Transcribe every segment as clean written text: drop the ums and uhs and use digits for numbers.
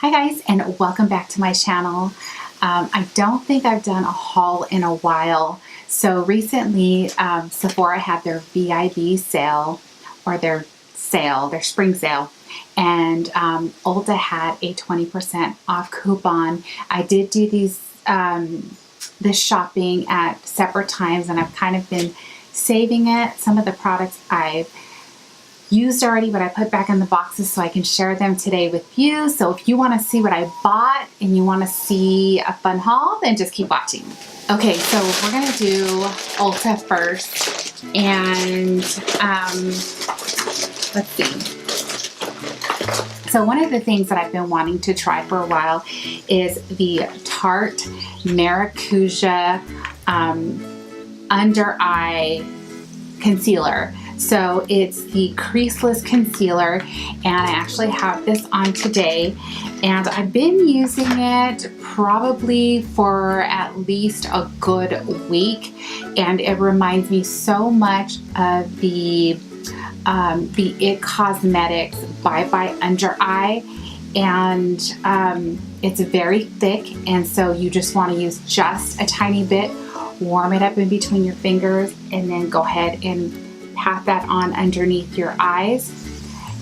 Hi guys, and welcome back to my channel. I don't think I've done a haul in a while. So recently Sephora had their VIB sale, or their spring sale, and Ulta had a 20% off coupon. I did do this shopping at separate times, and I've kind of been saving it. Some of the products I've used already, but I put back in the boxes so I can share them today with you. So if you want to see what I bought and you want to see a fun haul, then just keep watching. Okay, so we're going to do Ulta first, and let's see. So one of the things that I've been wanting to try for a while is the Tarte Maracuja Under Eye Concealer. So it's the creaseless concealer, and I actually have this on today, and I've been using it probably for at least a good week, and it reminds me so much of the IT Cosmetics Bye Bye Under Eye, and it's very thick, and so you just want to use just a tiny bit, warm it up in between your fingers, and then go ahead and pat that on underneath your eyes.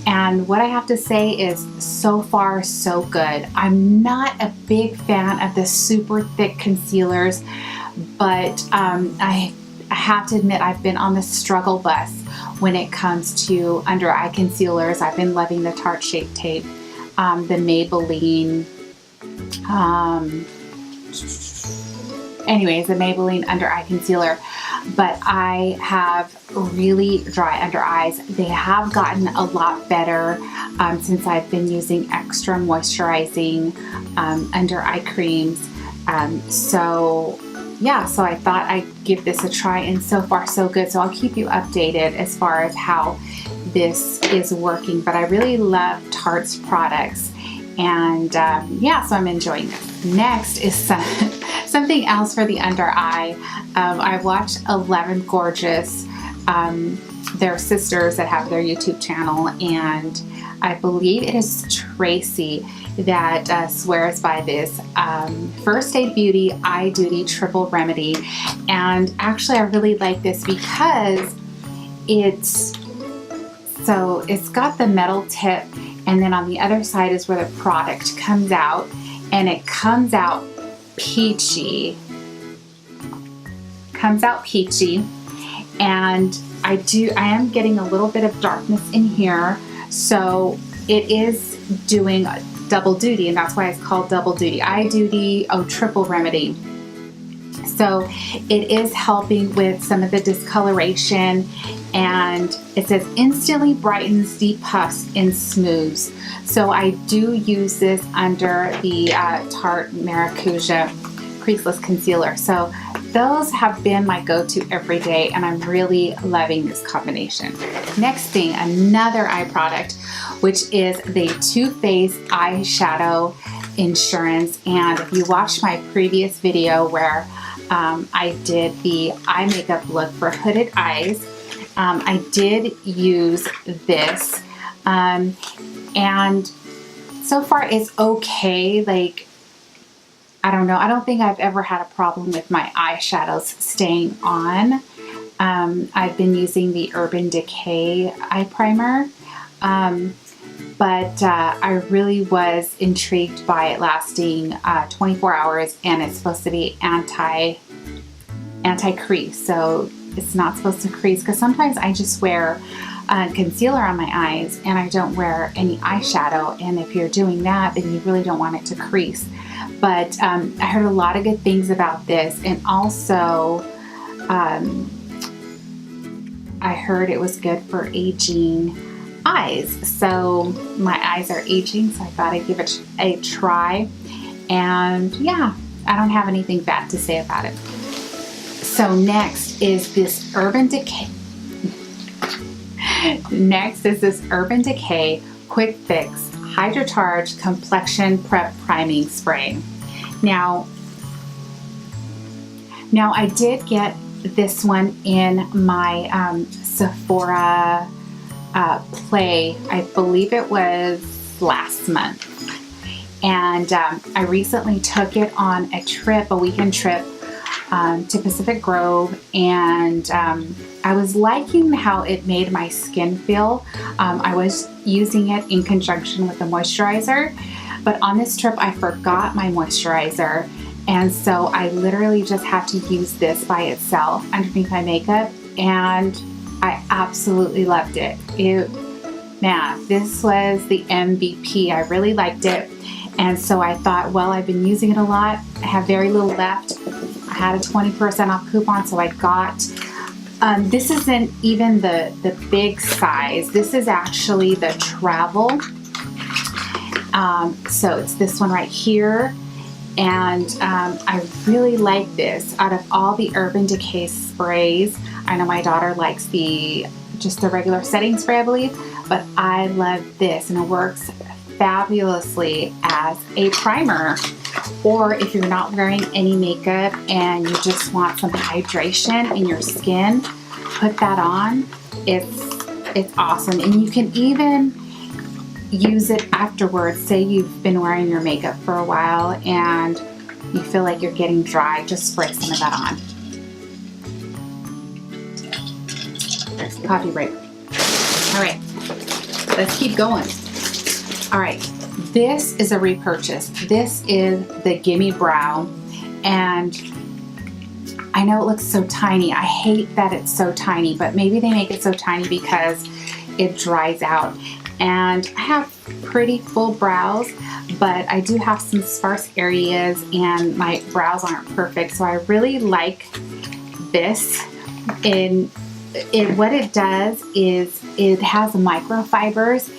And what I have to say is, so far so good. I'm not a big fan of the super thick concealers, but I have to admit I've been on the struggle bus when it comes to under eye concealers. I've been loving the Tarte Shape Tape, the Maybelline, the Maybelline under eye concealer. But I have really dry under eyes. They have gotten a lot better since I've been using extra moisturizing under eye creams. So I thought I'd give this a try, and so far so good. So I'll keep you updated as far as how this is working. But I really love Tarte's products, and so I'm enjoying this. Next is something else for the under eye. I watched 11 Gorgeous, their sisters that have their YouTube channel, and I believe it is Tracy that swears by this First Aid Beauty Eye Duty Triple Remedy. And actually I really like this because it's got the metal tip, and then on the other side is where the product comes out, and it comes out peachy. And I am getting a little bit of darkness in here, so it is doing double duty, and that's why it's called double duty eye duty, triple remedy. So it is helping with some of the discoloration, and it says instantly brightens, depuffs, and smooths. So I do use this under the Tarte Maracuja Creaseless Concealer. So those have been my go-to every day, and I'm really loving this combination. Next thing, another eye product, which is the Too Faced Eyeshadow Insurance. And if you watched my previous video where I did the eye makeup look for hooded eyes, I did use this, and so far it's okay. Like, I don't know. I don't think I've ever had a problem with my eyeshadows staying on. I've been using the Urban Decay eye primer, but I really was intrigued by it lasting 24 hours, and it's supposed to be anti-crease. So it's not supposed to crease, because sometimes I just wear concealer on my eyes and I don't wear any eyeshadow, and if you're doing that, then you really don't want it to crease. But I heard a lot of good things about this, and also I heard it was good for aging eyes. So my eyes are aging, so I thought I'd give it a try, and yeah, I don't have anything bad to say about it. So next is this Urban Decay. Quick Fix Hydro-Charge Complexion Prep Priming Spray. Now I did get this one in my Sephora play. I believe it was last month, And I recently took it on a trip, a weekend trip to Pacific Grove, and I was liking how it made my skin feel. I was using it in conjunction with the moisturizer, but on this trip I forgot my moisturizer, and so I literally just had to use this by itself underneath my makeup, and I absolutely loved it. Man, this was the MVP. I really liked it. And so I thought, well, I've been using it a lot. I have very little left. I had a 20% off coupon, so I got, this isn't even the big size. This is actually the travel. So it's this one right here. And I really like this. Out of all the Urban Decay sprays, I know my daughter likes just the regular setting spray, I believe, but I love this, and it works fabulously as a primer. Or if you're not wearing any makeup and you just want some hydration in your skin, put that on. It's awesome. And you can even use it afterwards. Say you've been wearing your makeup for a while and you feel like you're getting dry, just spray some of that on. There's the coffee break. All right, let's keep going. All right, this is a repurchase. This is the Gimme Brow, and I know it looks so tiny. I hate that it's so tiny, but maybe they make it so tiny because it dries out. And I have pretty full brows, but I do have some sparse areas and my brows aren't perfect. So I really like this. What it does is it has microfibers,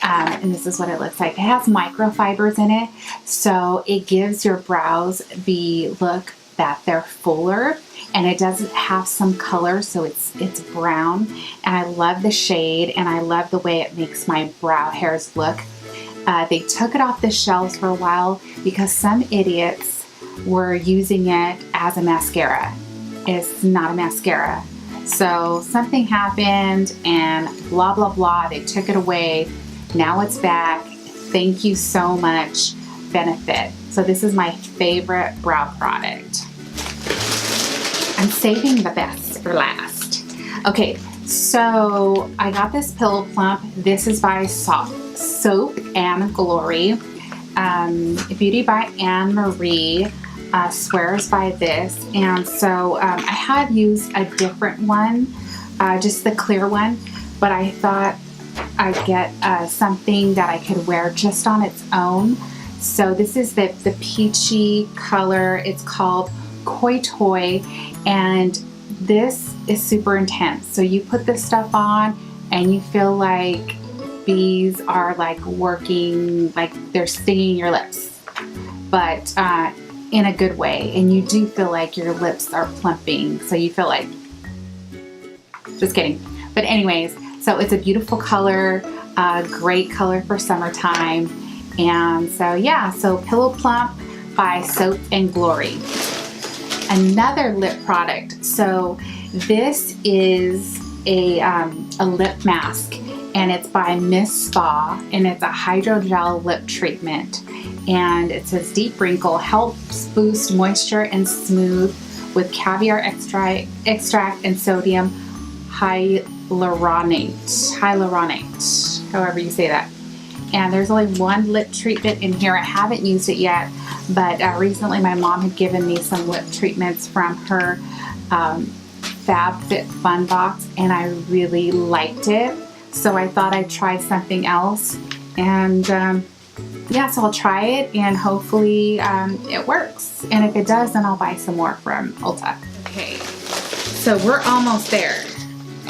and this is what it looks like. It has microfibers in it, so it gives your brows the look that they're fuller, and it does have some color, so it's brown, and I love the shade, and I love the way it makes my brow hairs look. They took it off the shelves for a while because some idiots were using it as a mascara. It's not a mascara. So something happened and blah, blah, blah. They took it away. Now it's back. Thank you so much, Benefit. So this is my favorite brow product. I'm saving the best for last. Okay, so I got this Pillow Plump. This is by Soap and Glory. Beauty by Anne Marie. Swears by this, and so I had used a different one, just the clear one, but I thought I'd get something that I could wear just on its own. So this is the peachy color. It's called Koi Toy, and this is super intense. So you put this stuff on and you feel like bees are like working, like they're stinging your lips, but in a good way, and you do feel like your lips are plumping, so you feel like, just kidding, but anyways, so it's a beautiful color, great color for summertime, and so yeah, so Pillow Plump by Soap and Glory. Another lip product, so this is a lip mask, and it's by Miss Spa, and it's a hydrogel lip treatment. And it says deep wrinkle, helps boost moisture and smooth with caviar extract and sodium hyaluronate, however you say that. And there's only one lip treatment in here. I haven't used it yet, but recently my mom had given me some lip treatments from her FabFitFun box, and I really liked it. So I thought I'd try something else, and yeah, so I'll try it, and hopefully it works. And if it does, then I'll buy some more from Ulta. Okay, so we're almost there.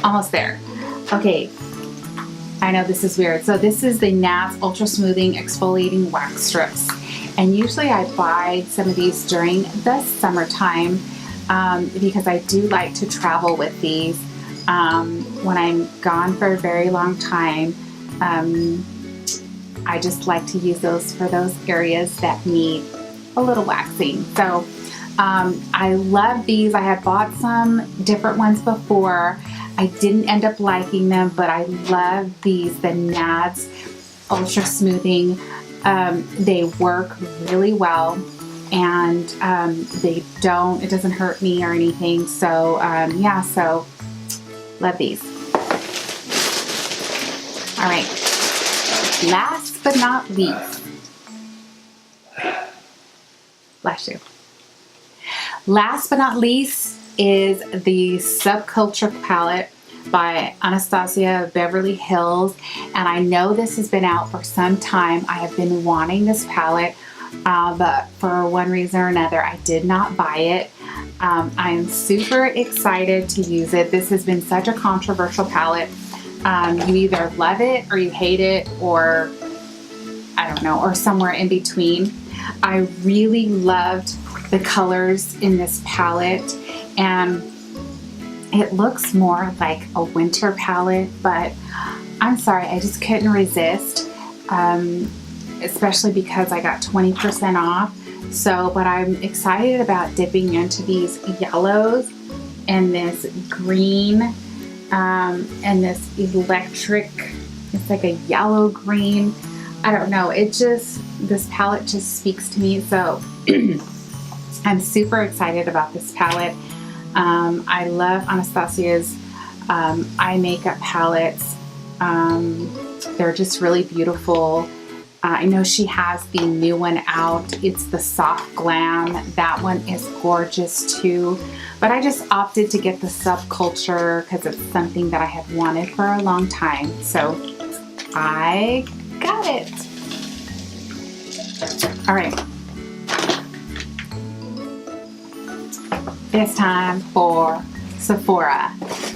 Almost there. Okay, I know this is weird. So this is the NATS Ultra Smoothing Exfoliating Wax Strips. And usually I buy some of these during the summertime because I do like to travel with these. When I'm gone for a very long time, I just like to use those for those areas that need a little waxing. So I love these. I had bought some different ones before. I didn't end up liking them, but I love these, the NADS Ultra Smoothing They work really well, and it doesn't hurt me or anything. So yeah, so love these. All right, last but not least, bless you. Last but not least is the Subculture palette by Anastasia Beverly Hills, and I know this has been out for some time. I have been wanting this palette, but for one reason or another I did not buy it. I am super excited to use it. This has been such a controversial palette. You either love it or you hate it, or I don't know, or somewhere in between. I really loved the colors in this palette, and it looks more like a winter palette, but I'm sorry, I just couldn't resist, especially because I got 20% off. So, but I'm excited about dipping into these yellows and this green, and this electric, it's like a yellow green. I don't know, this palette just speaks to me. So I'm super excited about this palette. I love Anastasia's eye makeup palettes. They're just really beautiful. I know she has the new one out. It's the Soft Glam. That one is gorgeous too. But I just opted to get the Subculture because it's something that I have wanted for a long time. So I got it. All right. It's time for Sephora.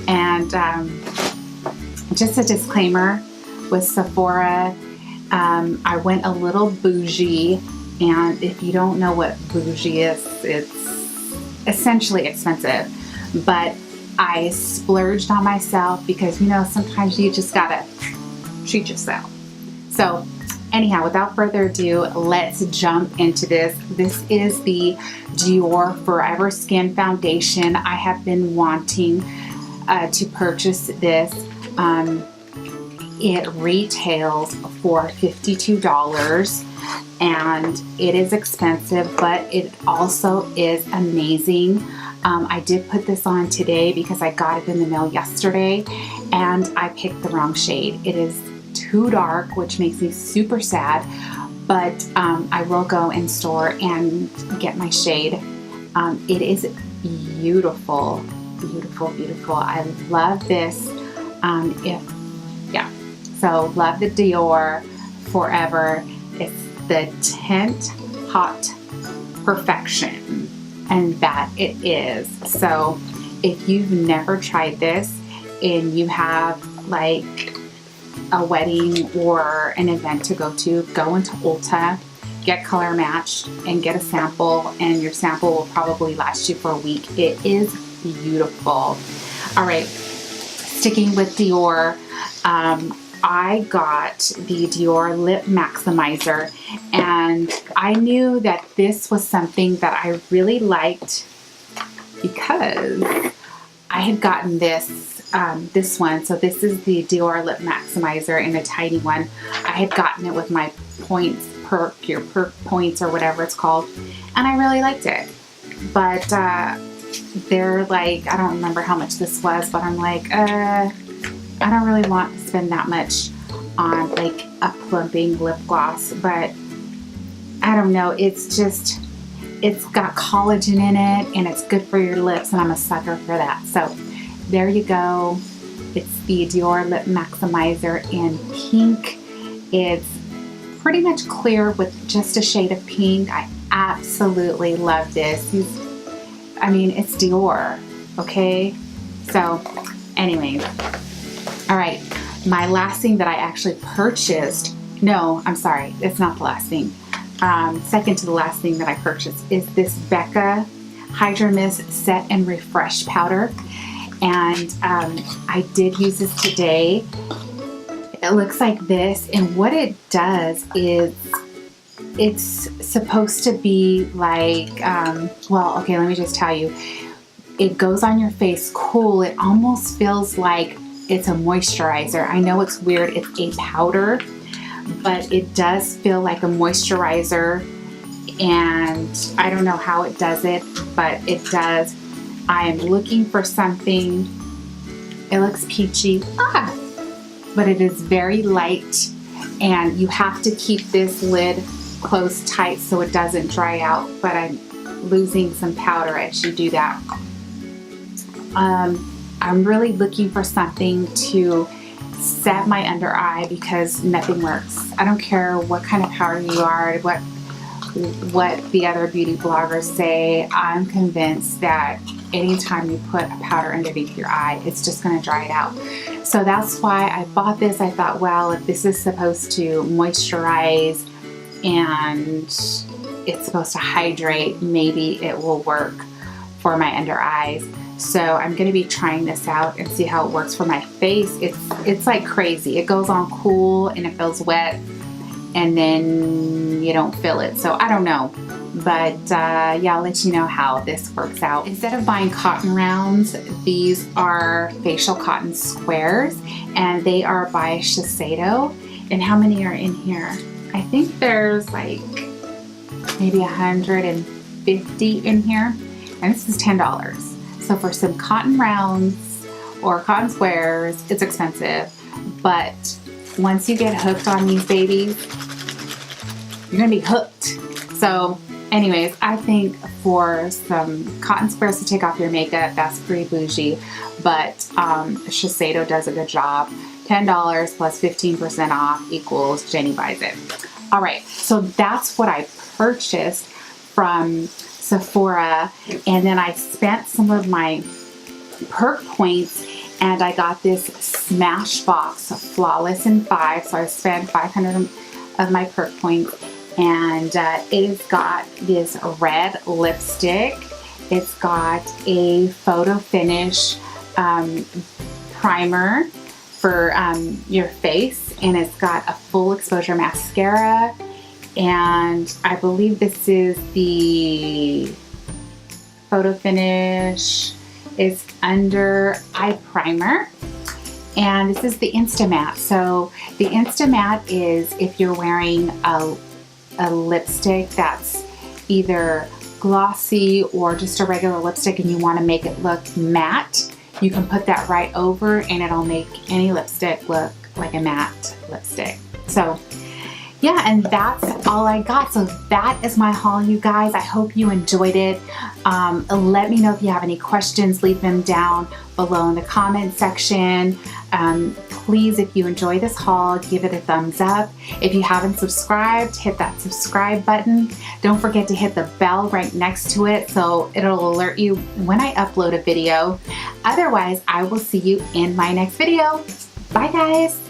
And just a disclaimer with Sephora, I went a little bougie, and if you don't know what bougie is, it's essentially expensive, but I splurged on myself because, you know, sometimes you just gotta treat yourself. So anyhow, without further ado, let's jump into this. This is the Dior Forever Skin Foundation. I have been wanting to purchase this. It retails for $52, and it is expensive, but it also is amazing. I did put this on today because I got it in the mail yesterday, and I picked the wrong shade. It is too dark, which makes me super sad, but I will go in store and get my shade. It is beautiful, beautiful, beautiful. I love this. So love the Dior Forever. It's the Tint Hot Perfection, and that it is. So if you've never tried this and you have like a wedding or an event to go to, go into Ulta, get color matched, and get a sample, and your sample will probably last you for a week. It is beautiful. All right, sticking with Dior, I got the Dior Lip Maximizer, and I knew that this was something that I really liked because I had gotten this one. So this is the Dior Lip Maximizer in a tiny one. I had gotten it with my points, perk points or whatever it's called, and I really liked it. But they're like, I don't remember how much this was, but I'm like, I don't really want to spend that much on like a plumping lip gloss, but I don't know, it's got collagen in it, and it's good for your lips, and I'm a sucker for that. So there you go. It's the Dior Lip Maximizer in pink. It's pretty much clear with just a shade of pink. I absolutely love this. I mean, it's Dior, okay? So anyways, all right, my last thing that I actually purchased, no, I'm sorry, it's not the last thing. Second to the last thing that I purchased is this Becca Hydra Mist Set and Refresh Powder. And I did use this today. It looks like this, and what it does is it's supposed to be like, well, okay, let me just tell you. It goes on your face cool. It almost feels like it's a moisturizer. I know it's weird, it's a powder, but it does feel like a moisturizer, and I don't know how it does it, but it does. I am looking for something. It looks peachy, but it is very light, and you have to keep this lid closed tight so it doesn't dry out, but I'm losing some powder as you do that. I'm really looking for something to set my under eye because nothing works. I don't care what kind of powder you are, what the other beauty bloggers say. I'm convinced that anytime you put a powder underneath your eye, it's just going to dry it out. So that's why I bought this. I thought, well, if this is supposed to moisturize and it's supposed to hydrate, maybe it will work for my under eyes. So I'm going to be trying this out and see how it works for my face. It's like crazy. It goes on cool and it feels wet, and then you don't feel it. So I don't know. But yeah, I'll let you know how this works out. Instead of buying cotton rounds, these are facial cotton squares, and they are by Shiseido. And how many are in here? I think there's like maybe 150 in here, and this is $10. So for some cotton rounds or cotton squares, it's expensive, but once you get hooked on these babies, you're gonna be hooked. So anyways, I think for some cotton squares to take off your makeup, that's pretty bougie, but Shiseido does a good job. $10 plus 15% off equals Jenny buys it. All right, so that's what I purchased from Sephora, and then I spent some of my perk points, and I got this Smashbox Flawless in 5, so I spent 500 of my perk points, and it has got this red lipstick. It's got a photo finish primer for your face, and it's got a full exposure mascara, and I believe this is the photo finish is under eye primer, and this is the Instamatte. So the Instamatte is if you're wearing a lipstick that's either glossy or just a regular lipstick and you want to make it look matte, you can put that right over and it'll make any lipstick look like a matte lipstick. So yeah, and that's all I got. So that is my haul, you guys. I hope you enjoyed it. Let me know if you have any questions. Leave them down below in the comment section. Please, if you enjoy this haul, give it a thumbs up. If you haven't subscribed, hit that subscribe button. Don't forget to hit the bell right next to it so it'll alert you when I upload a video. Otherwise, I will see you in my next video. Bye, guys.